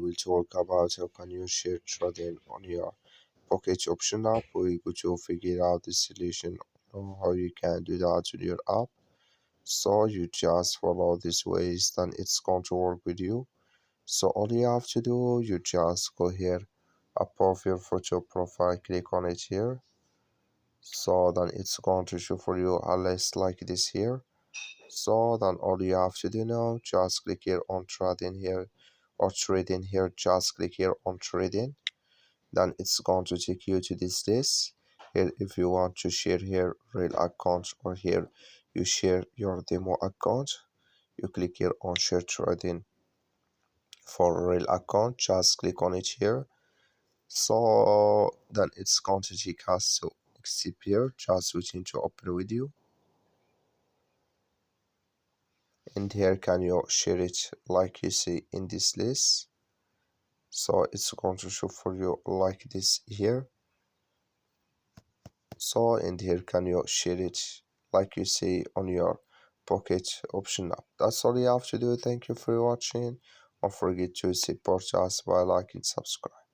will talk about how can you share trading on your Pocket option app. We're going to figure out the solution on how you can do that on your app. So you just follow this ways, then it's going to work with you. So all you have to do, you just go here, above your photo profile, click on it here. So then it's going to show for you a list like this here. So then all you have to do now, just click here on trading here, or trading here, just click here on trading. Then it's going to take you to this list here. If you want to share here real account, or here you share your demo account, you click here on share trading for real account, just click on it here. So then it's going to take us to accept here, just switching to open with you. And here can you share it like you see in this list. So it's going to show for you like this here. So and here can you share it like you see on your Pocket option app. That's all you have to do. Thank you for watching. Don't forget to support us by liking, subscribe.